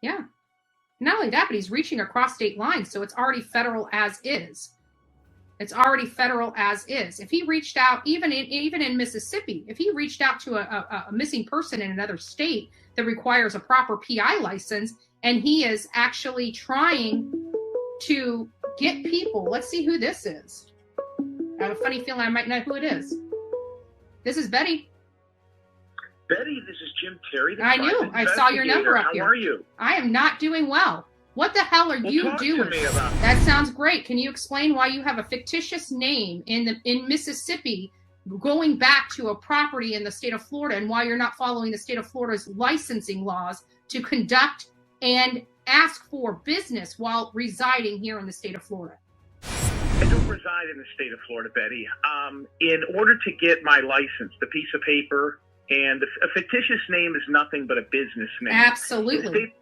Yeah. Not only that, but he's reaching across state lines, so it's already federal as is. It's already federal as is. If he reached out, even in Mississippi, if he reached out to a missing person in another state that requires a proper PI license, and he is actually trying to get people, let's see who this is. I have a funny feeling I might know who it is. This is Betty. Betty, this is Jim Terry. I knew. I saw your number up here. How are you? I am not doing well. What the hell are you doing? Talk to me about it. That sounds great. Can you explain why you have a fictitious name in Mississippi going back to a property in the state of Florida, and why you're not following the state of Florida's licensing laws to conduct and ask for business while residing here in the state of Florida? I don't reside in the state of Florida, Betty. In order to get my license, the piece of paper, and a fictitious name is nothing but a business name. Absolutely.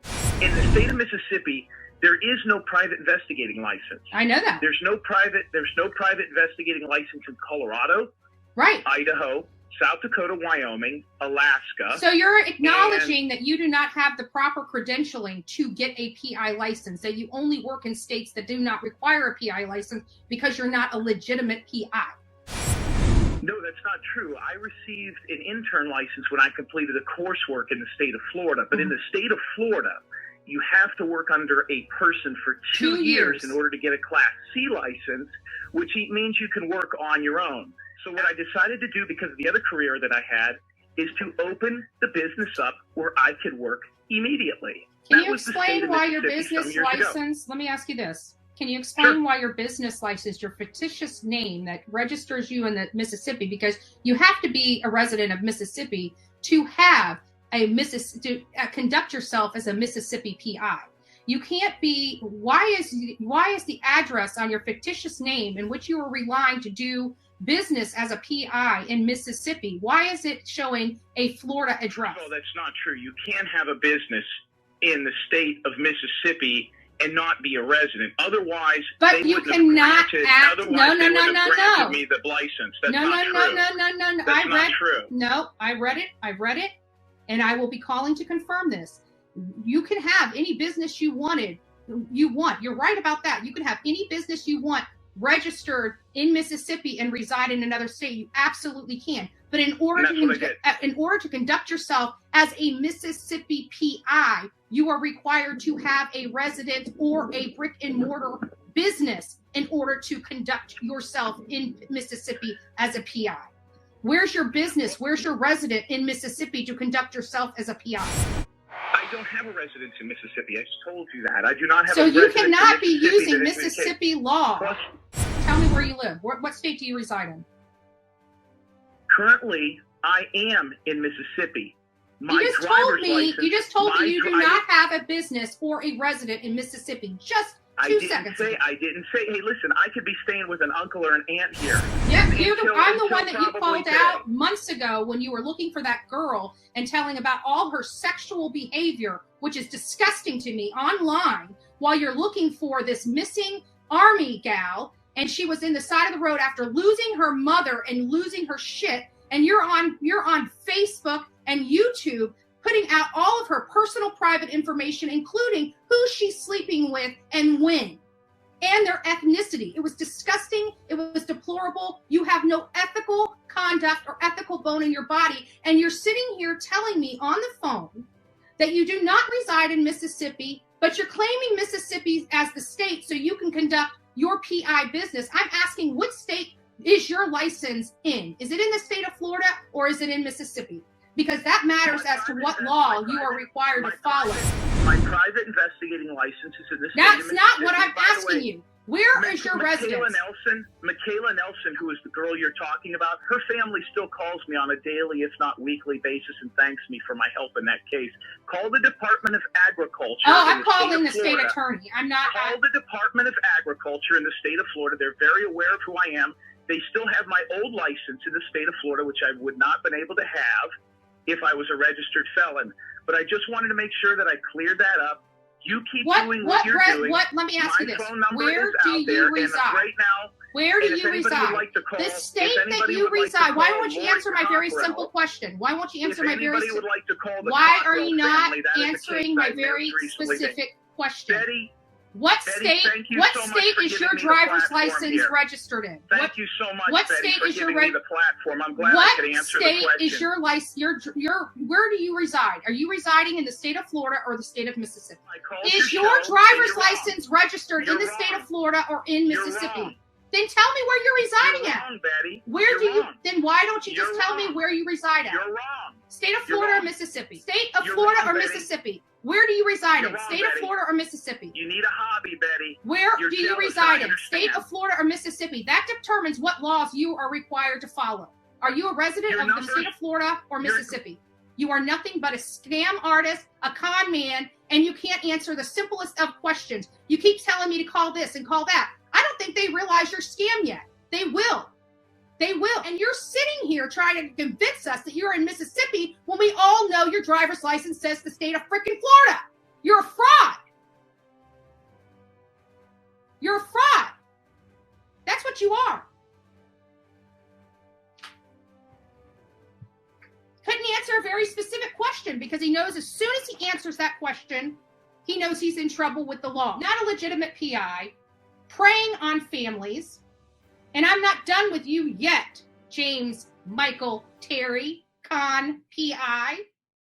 In the state of Mississippi, there is no private investigating license. I know that. There's no private investigating license in Colorado, right, Idaho, South Dakota, Wyoming, Alaska. So you're acknowledging that you do not have the proper credentialing to get a PI license, that you only work in states that do not require a PI license because you're not a legitimate PI. No, that's not true. I received an intern license when I completed a coursework in the state of Florida. But in the state of Florida, you have to work under a person for 2 years in order to get a Class C license, which means you can work on your own. So what I decided to do, because of the other career that I had, is to open the business up where I could work immediately. Can you explain why your business license, let me ask you this. Can you explain why your business license, your fictitious name that registers you in the Mississippi, because you have to be a resident of Mississippi to have to conduct yourself as a Mississippi PI. You can't be, why is the address on your fictitious name in which you are relying to do business as a PI in Mississippi, why is it showing a Florida address? Well, that's not true. You can't have a business in the state of Mississippi and not be a resident. Otherwise, but you cannot act. No. Granted me the license. That's no. That's not true. No, I read it, and I will be calling to confirm this. You can have any business you want. You're right about that. You can have any business you want registered in Mississippi and reside in another state. You absolutely can. But in order to conduct yourself as a Mississippi PI, you are required to have a resident or a brick and mortar business in order to conduct yourself in Mississippi as a PI. Where's your business? Where's your resident in Mississippi to conduct yourself as a PI? I don't have a residence in Mississippi. I just told you that. I do not have so a residence you cannot be in Mississippi using Mississippi law. Plus, tell me where you live. What state do you reside in? Currently, I am in Mississippi. You just told me you do not have a business or a resident in Mississippi. Just 2 seconds ago. I didn't say, hey, listen, I could be staying with an uncle or an aunt here. Yeah, I'm the one that you called out months ago when you were looking for that girl and telling about all her sexual behavior, which is disgusting to me, online, while you're looking for this missing Army gal, and she was in the side of the road after losing her mother and losing her shit, and you're on Facebook and YouTube putting out all of her personal private information, including who she's sleeping with and when, and their ethnicity. It was disgusting. It was deplorable. You have no ethical conduct or ethical bone in your body, and you're sitting here telling me on the phone that you do not reside in Mississippi, but you're claiming Mississippi as the state so you can conduct your PI business. I'm asking, what state is your license in? Is it in the state of Florida or is it in Mississippi? Because that matters as to what law you are required to follow. My private investigating license is in the state That's of not Mississippi. what I'm asking you. Where is your residence? Michaela Nelson, who is the girl you're talking about, her family still calls me on a daily, if not weekly basis and thanks me for my help in that case. Call the Department of Agriculture. Oh, I'm calling the state attorney. I'm not. Call the Department of Agriculture in the state of Florida. They're very aware of who I am. They still have my old license in the state of Florida, which I would not have been able to have if I was a registered felon. But I just wanted to make sure that I cleared that up. You keep doing what you're doing. Let me ask you this. My phone number Where is do out you there, reside? and right now, Where do you reside? The state that you reside. Why won't you answer my very simple question? Why won't you answer my very simple question? Why are you not answering my very specific question? Betty, What state is your driver's license registered in? Thank you so much, what Betty, state for is your giving me the platform. I'm glad I could answer the question. What state is your license? Where do you reside? Are you residing in the state of Florida or the state of Mississippi? Is your driver's license registered in the state of Florida or in Mississippi? Then tell me where you're residing at. Betty. Where do you? Then why don't you just tell me where you reside at? You're wrong. State of Florida or Mississippi? State of Florida or Mississippi? Where do you reside in? State of Florida or Mississippi? You need a hobby, Betty. Where do you reside in? State of Florida or Mississippi? That determines what laws you are required to follow. Are you a resident of the state of Florida or Mississippi? You are nothing but a scam artist, a con man, and you can't answer the simplest of questions. You keep telling me to call this and call that. I don't think they realize you're scam yet. They will. They will. And you're sitting here trying to convince us that you're in Mississippi when we all know your driver's license says the state of freaking Florida. You're a fraud. You're a fraud. That's what you are. Couldn't answer a very specific question because he knows as soon as he answers that question, he knows he's in trouble with the law. Not a legitimate PI, preying on families. And I'm not done with you yet, James Michael Terry, con PI.